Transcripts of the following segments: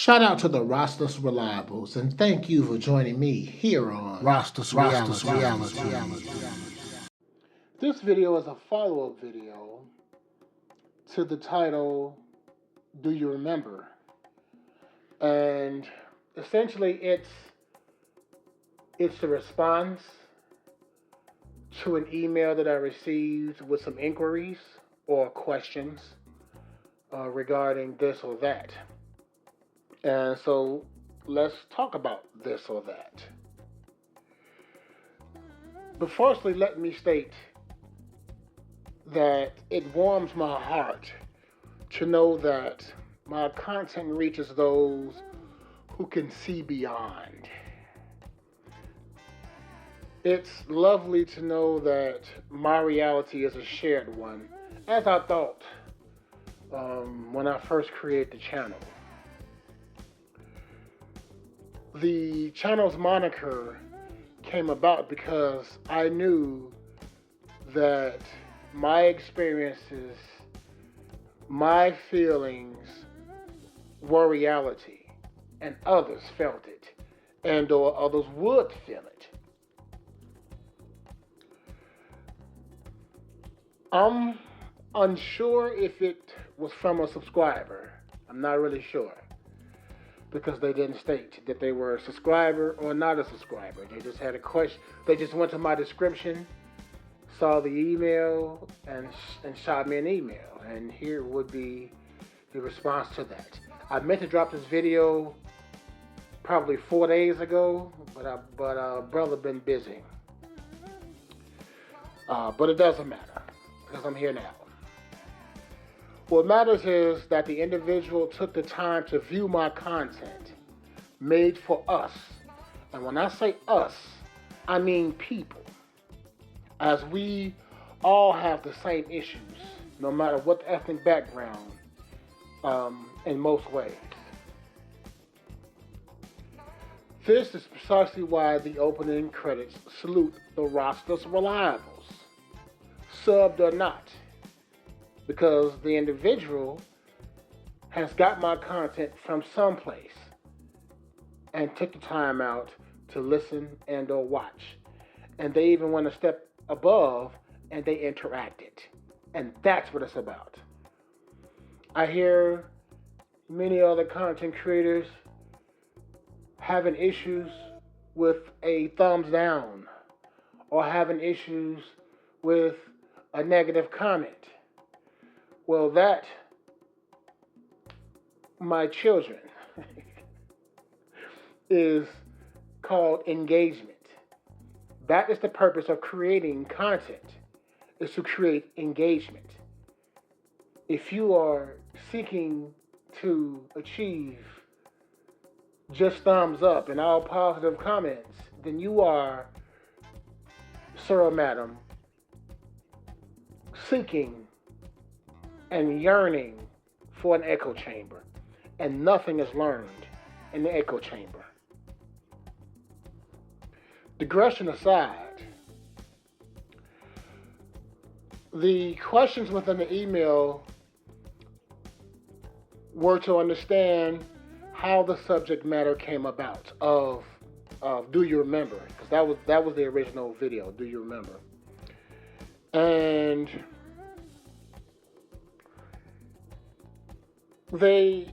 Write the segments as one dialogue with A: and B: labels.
A: Shout out to the Rostas Reliables, and thank you for joining me here on Rostas Reality. This video is a follow-up video to the title, Do You Remember? And essentially it's a response to an email that I received with some inquiries or questions regarding this or that. And so let's talk about this or that. But firstly, let me state that it warms my heart to know that my content reaches those who can see beyond. It's lovely to know that my reality is a shared one, as I thought when I first created the channel. The channel's moniker came about because I knew that my experiences, my feelings were reality, and others felt it, and or others would feel it. I'm unsure if it was from a subscriber. I'm not really sure, because they didn't state that they were a subscriber or not a subscriber. They just had a question. They just went to my description, saw the email, and shot me an email. And here would be the response to that. I meant to drop this video probably 4 days ago, but brother been busy. But it doesn't matter, because I'm here now. What matters is that the individual took the time to view my content made for us. And when I say us, I mean people. As we all have the same issues, no matter what the ethnic background, in most ways. This is precisely why the opening credits salute the Rostas Reliables, subbed or not, because the individual has got my content from someplace and took the time out to listen and or watch. And they even went a step above and they interacted. And that's what it's about. I hear many other content creators having issues with a thumbs down or having issues with a negative comment. Well, that, my children, is called engagement. That is the purpose of creating content, is to create engagement. If you are seeking to achieve just thumbs up and all positive comments, then you are, sir or madam, seeking and yearning for an echo chamber. And nothing is learned in the echo chamber. Digression aside, the questions within the email were to understand how the subject matter came about of Do You Remember? Because that was the original video, Do You Remember? And the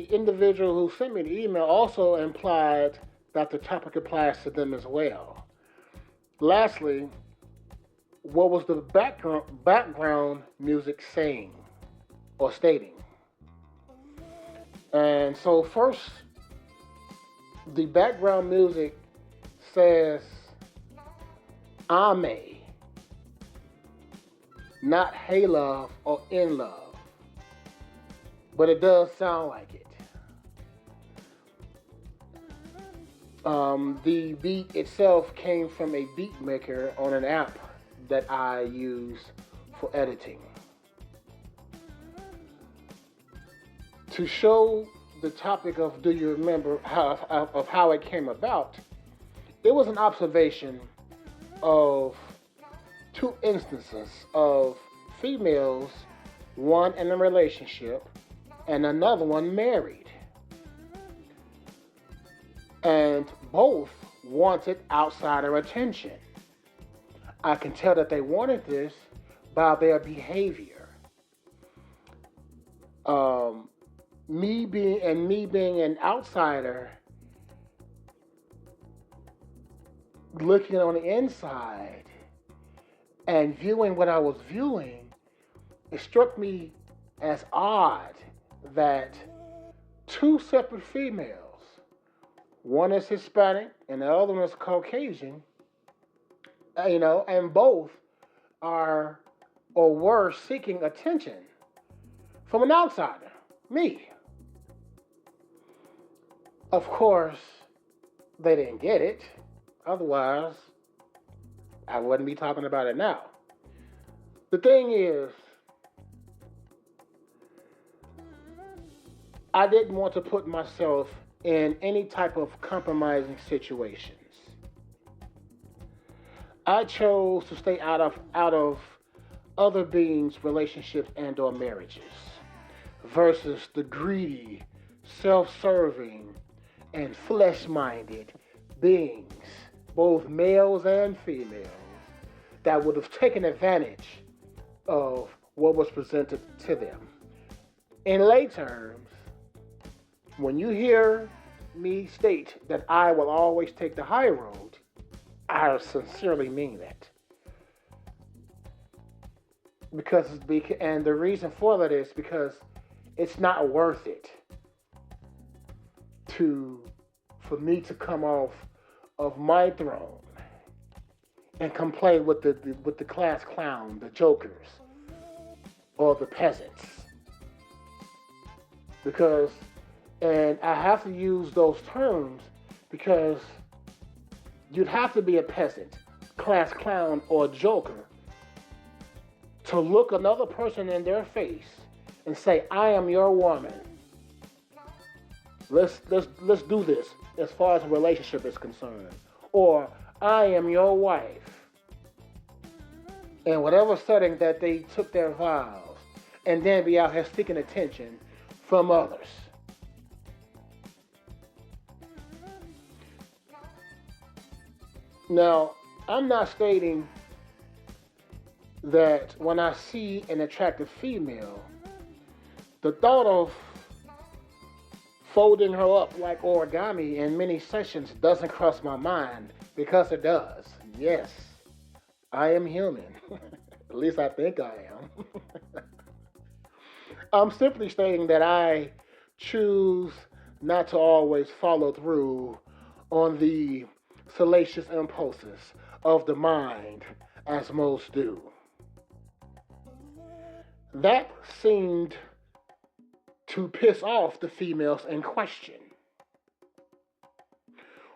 A: individual who sent me the email also implied that the topic applies to them as well. Lastly, what was the background music saying or stating? And so first, the background music says Ame, not hey love or in love. But it does sound like it. The beat itself came from a beat maker on an app that I use for editing. To show the topic of Do You Remember, how it came about, it was an observation of two instances of females, one in a relationship and another one married. And both wanted outsider attention. I can tell that they wanted this by their behavior. Um, me being an outsider, looking on the inside and viewing what I was viewing, it struck me as odd that two separate females, one is Hispanic and the other one is Caucasian, and both are or were seeking attention from an outsider, me. Of course, they didn't get it. Otherwise, I wouldn't be talking about it now. The thing is, I didn't want to put myself in any type of compromising situations. I chose to stay out of other beings' relationships and or marriages versus the greedy, self-serving, and flesh-minded beings, both males and females, that would have taken advantage of what was presented to them. In lay terms, when you hear me state that I will always take the high road, I sincerely mean that. And the reason for that is because it's not worth it for me to come off of my throne and complain with the class clown, the jokers, or the peasants. And I have to use those terms because you'd have to be a peasant, class clown, or joker to look another person in their face and say, I am your woman. Let's do this as far as a relationship is concerned. Or I am your wife. In whatever setting that they took their vows, and then be out here seeking attention from others. Now, I'm not stating that when I see an attractive female, the thought of folding her up like origami in many sessions doesn't cross my mind, because it does. Yes, I am human. At least I think I am. I'm simply stating that I choose not to always follow through on the salacious impulses of the mind as most do. That seemed to piss off the females in question.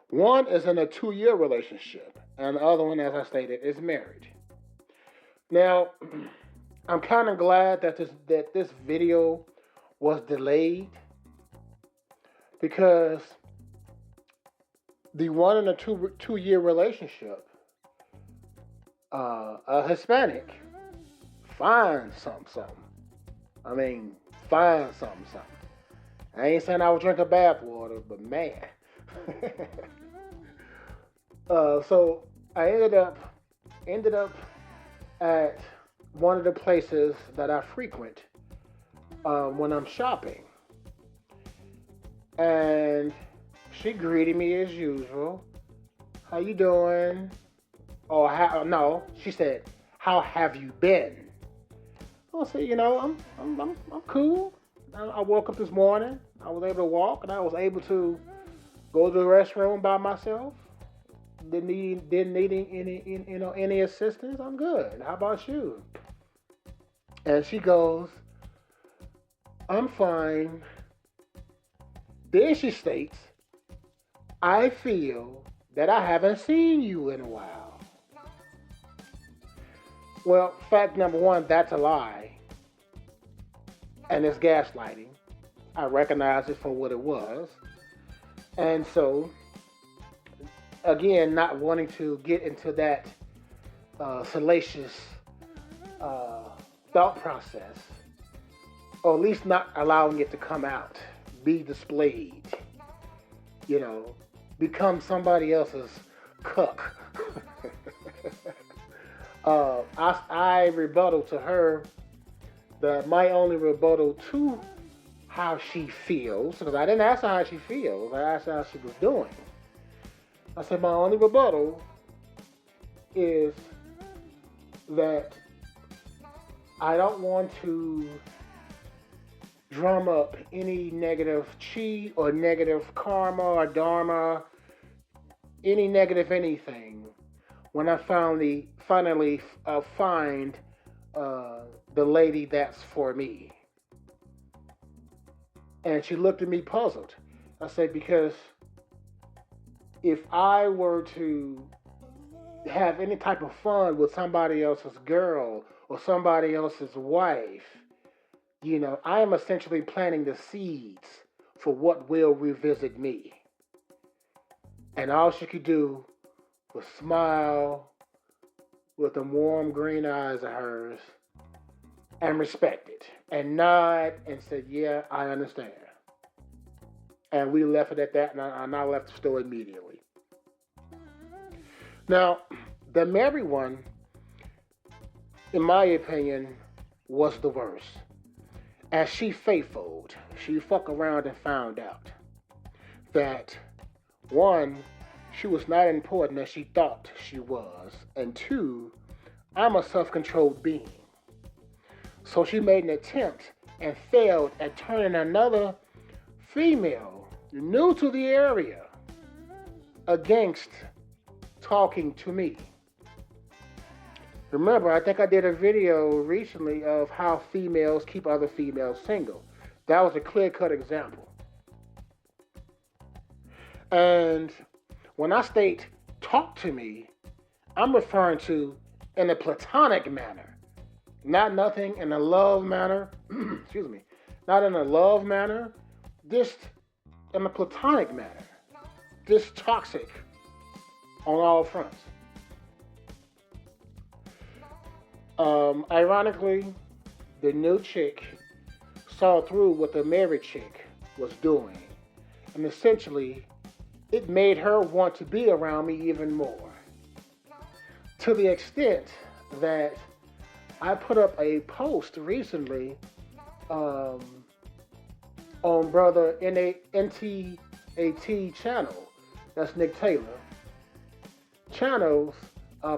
A: One is in a 2-year relationship, and the other one, as I stated, is married. Now, I'm kind of glad that this video was delayed, because the one in a two-year relationship, a Hispanic, find something. I mean, find something. I ain't saying I was drinking bath water, but man. So I ended up at one of the places that I frequent when I'm shopping, and she greeted me as usual. How you doing? She said, how have you been? I said, I'm cool. I woke up this morning. I was able to walk, and I was able to go to the restroom by myself. Didn't need any assistance. I'm good. How about you? And she goes, I'm fine. Then she states, I feel that I haven't seen you in a while. Well, fact number one, that's a lie. And it's gaslighting. I recognize it for what it was. And so, again, not wanting to get into that salacious thought process, or at least not allowing it to come out, be displayed, become somebody else's cuck. I rebuttal to her that my only rebuttal to how she feels, because I didn't ask her how she feels, I asked her how she was doing. I said my only rebuttal is that I don't want to drum up any negative chi or negative karma or dharma, any negative anything, when I finally find the lady that's for me. And she looked at me puzzled. I said, because if I were to have any type of fun with somebody else's girl or somebody else's wife, I am essentially planting the seeds for what will revisit me. And all she could do was smile with them warm green eyes of hers and respect it and nod and said, yeah, I understand. And we left it at that, and I left the store immediately. Now, the married one, in my opinion, was the worst. As she faithfuled, she fucked around and found out that, one, she was not important as she thought she was, and two, I'm a self-controlled being. So she made an attempt and failed at turning another female new to the area against talking to me. Remember, I think I did a video recently of how females keep other females single. That was a clear-cut example. And when I state talk to me, I'm referring to in a platonic manner. Not nothing in a love manner. Excuse me. Not in a love manner. Just in a platonic manner. Just toxic on all fronts. Ironically, the new chick saw through what the married chick was doing. And essentially, it made her want to be around me even more. To the extent that I put up a post recently on brother NTAT channel. That's Nick Taylor. Channel's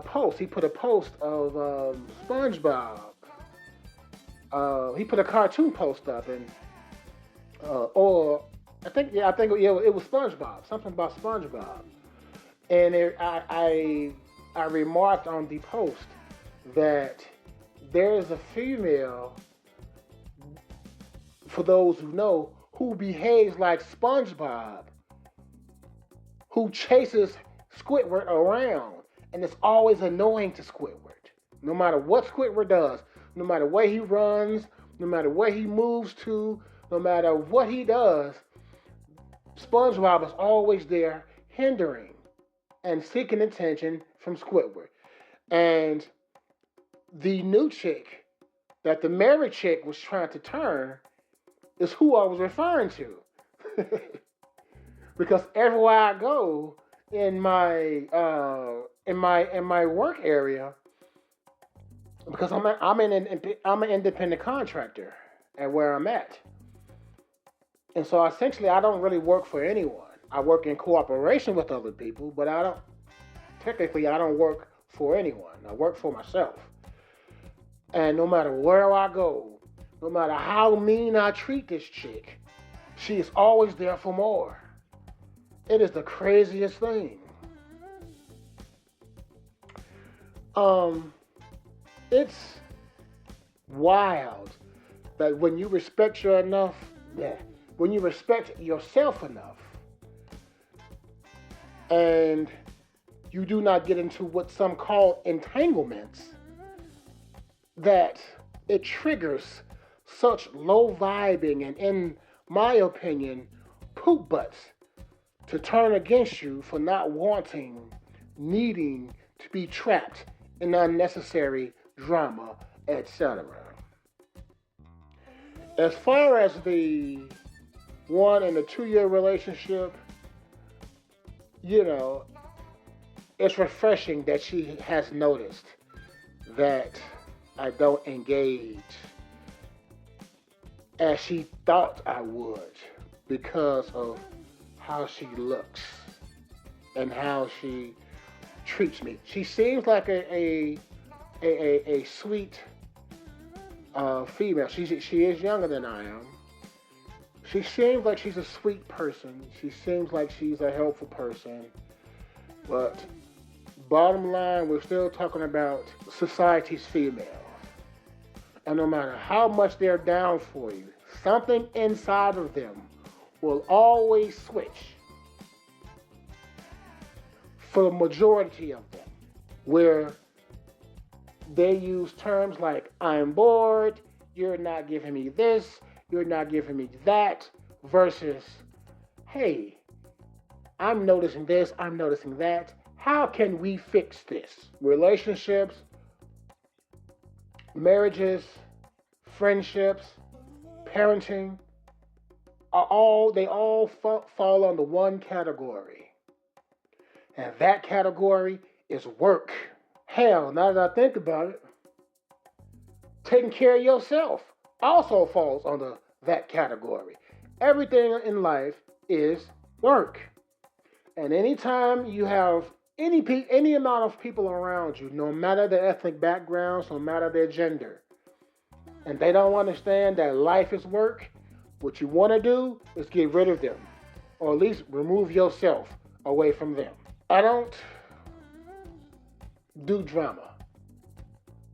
A: post. He put a post of SpongeBob. He put a cartoon post up, and or I think it was SpongeBob. Something about SpongeBob, and I remarked on the post that there is a female, for those who know, who behaves like SpongeBob, who chases Squidward around, and it's always annoying to Squidward. No matter what Squidward does, no matter where he runs, no matter where he moves to, no matter what he does, SpongeBob is always there hindering and seeking attention from Squidward. And the new chick that the married chick was trying to turn is who I was referring to. Because everywhere I go in my work area, because I'm an independent contractor at where I'm at, and so essentially I don't really work for anyone. I work in cooperation with other people, but I don't work for anyone. I work for myself. And no matter where I go, no matter how mean I treat this chick, she is always there for more. It is the craziest thing. It's wild that when you respect yourself enough, and you do not get into what some call entanglements, that it triggers such low vibing and, in my opinion, poop butts to turn against you for not needing to be trapped in unnecessary drama, etc. As far as the 1 and the 2 year relationship, you know, it's refreshing that she has noticed that I don't engage as she thought I would because of how she looks and how she treats me. She seems like a sweet female. She is younger than I am. She seems like she's a sweet person. She seems like she's a helpful person. But bottom line, we're still talking about society's females. And no matter how much they're down for you, something inside of them will always switch for the majority of them, where they use terms like, I'm bored, you're not giving me this, you're not giving me that, versus, hey, I'm noticing this, I'm noticing that. How can we fix this? Relationships, marriages, friendships, parenting, they all fall under one category. And that category is work. Hell, now that I think about it, taking care of yourself also falls under that category. Everything in life is work. And anytime you have any amount of people around you, no matter their ethnic backgrounds, no matter their gender, and they don't understand that life is work, what you want to do is get rid of them, or at least remove yourself away from them. I don't do drama.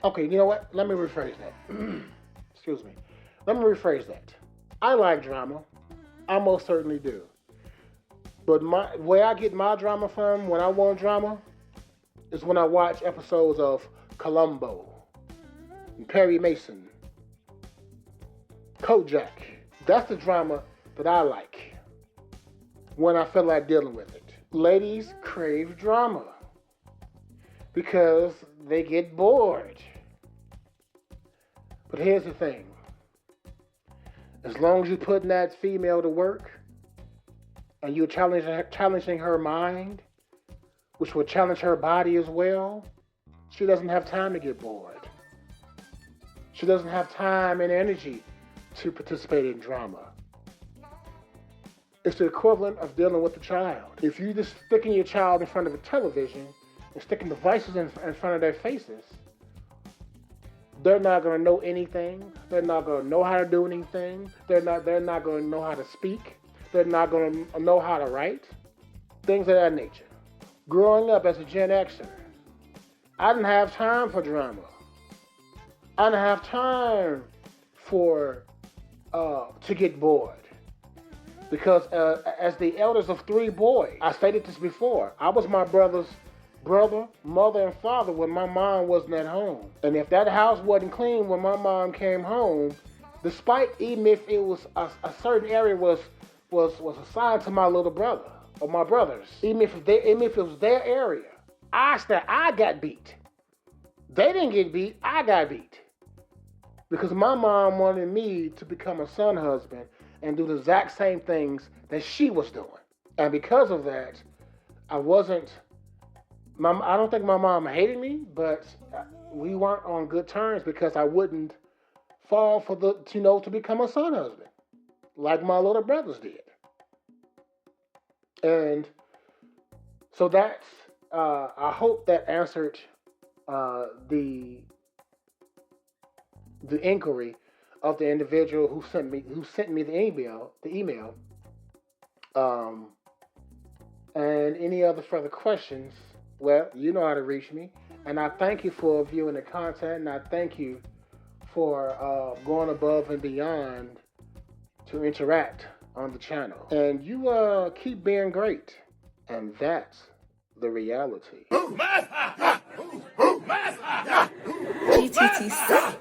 A: Okay, you know what? Let me rephrase that. Excuse me. Let me rephrase that. I like drama. I most certainly do. But where I get my drama from, when I want drama, is when I watch episodes of Columbo, Perry Mason, Kojak. That's the drama that I like when I feel like dealing with it. Ladies crave drama because they get bored. But here's the thing. As long as you're putting that female to work and you're challenging her mind, which will challenge her body as well, she doesn't have time to get bored. She doesn't have time and energy to participate in drama. It's the equivalent of dealing with a child. If you just sticking your child in front of a television and sticking devices in front of their faces, they're not going to know anything. They're not going to know how to do anything. They're not going to know how to speak. They're not going to know how to write. Things of that nature. Growing up as a Gen Xer, I didn't have time for drama. I didn't have time for to get bored. Because as the eldest of three boys, I stated this before, I was my brother's brother, mother, and father when my mom wasn't at home. And if that house wasn't clean when my mom came home, despite even if it was a certain area was assigned to my little brother or my brothers, even if it was their area, I got beat. They didn't get beat, I got beat. Because my mom wanted me to become a son husband and do the exact same things that she was doing. And because of that, I don't think my mom hated me, but we weren't on good terms because I wouldn't fall for to become a son husband, like my little brothers did. And so that's, I hope that answered the inquiry of the individual who sent me the email. And any other further questions, well, you know how to reach me. And I thank you for viewing the content, and I thank you for going above and beyond to interact on the channel. And you keep being great. And that's the reality.
B: GTTC.